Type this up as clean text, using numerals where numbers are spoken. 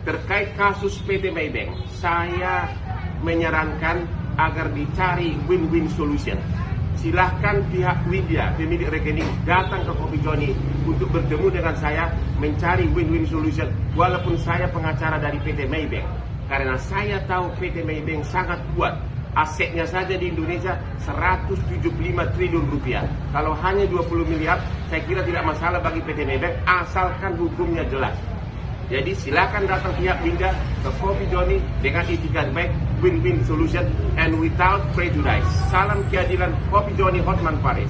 Terkait kasus PT Maybank, saya menyarankan agar dicari win-win solution. Silahkan pihak Widya, pemilik rekening, datang ke Kopi Joni untuk bertemu dengan saya mencari win-win solution. Walaupun saya pengacara dari PT Maybank, karena saya tahu PT Maybank sangat kuat. Asetnya saja di Indonesia 175 triliun rupiah. Kalau hanya 20 miliar, saya kira tidak masalah bagi PT Maybank asalkan hukumnya jelas. Jadi silakan datang pihak Widya ke Kopi Joni dengan itikat baik, win-win solution and without prejudice. Salam keadilan, Kopi Joni Hotman Paris.